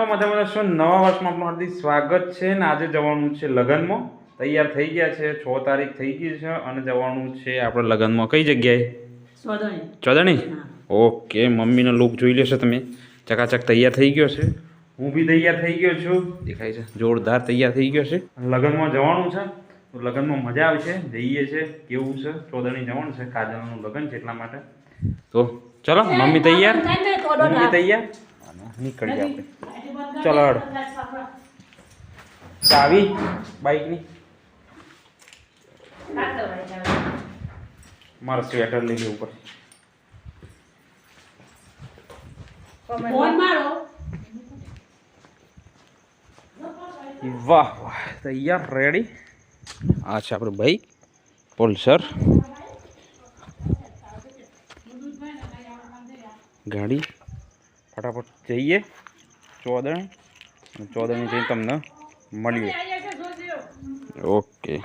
મજામાં શું નવા વર્ષમાં આપણું હાર્દિક સ્વાગત છે ને આજે જવાનું છે લગનમાં તૈયાર થઈ ગયા છે 6 તારીખ થઈ ગઈ છે અને જવાનું છે આપણે લગનમાં કઈ જગ્યાએ ચોદણી ઓકે મમ્મીનો લુક જોઈ લેશો તમે ચકાચક તૈયાર થઈ ગયો છે હું બી તૈયાર થઈ ગયો છું દેખાય છે જોરદાર તૈયાર થઈ ગયો છે લગનમાં જવાનું છે તો લગનમાં મજા આવશે જઈએ છે કેવું છે ચોદણી જવાનું છે કાજલનું લગન છે એટલા માટે તો ચલો મમ્મી તૈયાર મમ્મી તૈયાર નીકળી આપણે ચલો ચાવી બાઈકની મારો સ્વેટર લઈ લેવું પડે વાહ વાહ તૈયાર રેડી આ છે આપણું બાઈક પલ્સર ગાડી ફટાફટ જઈએ ચોદણી જઈને તમને મળીએ ઓકે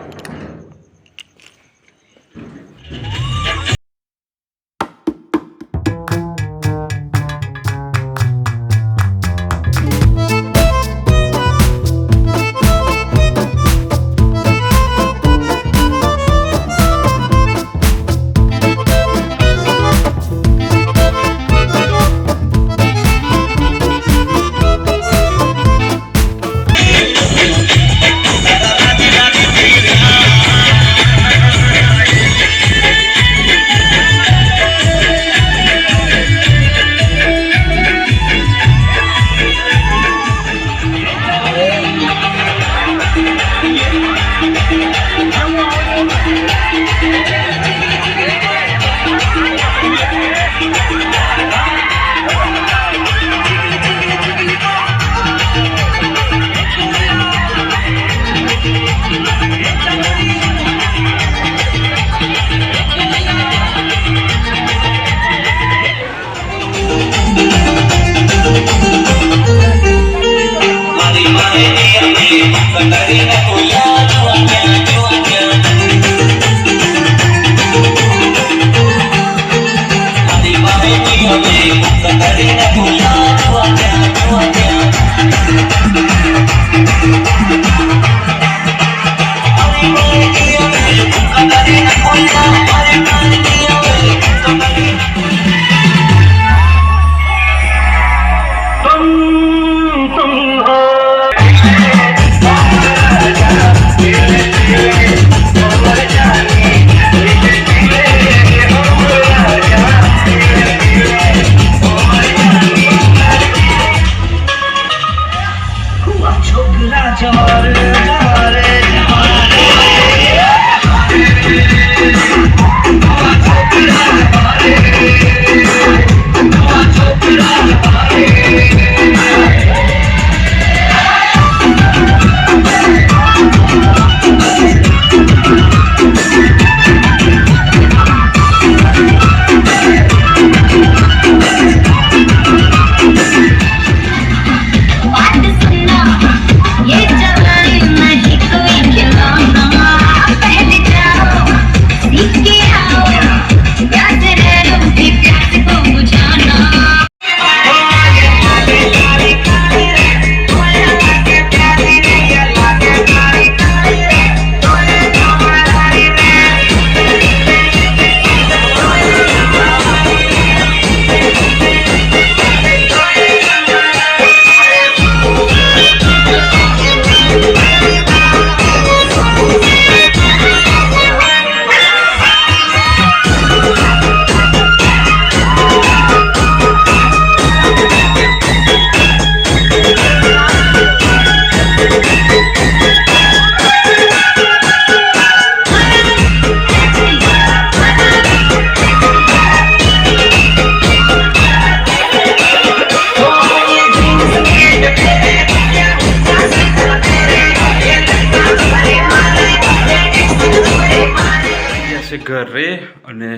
ઘરે અને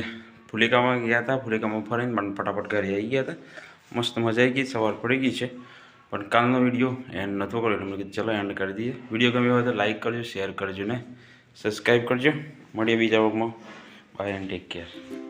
ફુલેકામાં ગયા હતા ફુલેકામાં ફરીને પણ ફટાફટ ઘરે આવી ગયા હતા મસ્ત મજા આવી ગઈ સવાર પડી ગઈ છે પણ કાલનો વિડીયો એન્ડ નહોતો કર્યો એટલે મેં કીધું ચલો એન્ડ કરી દઈએ વિડીયો ગમ્યો હોય તો લાઈક કરજો શેર કરજો ને સબસ્ક્રાઈબ કરજો મળીએ બીજા વર્ગમાં બાય એન્ડ ટેક કેર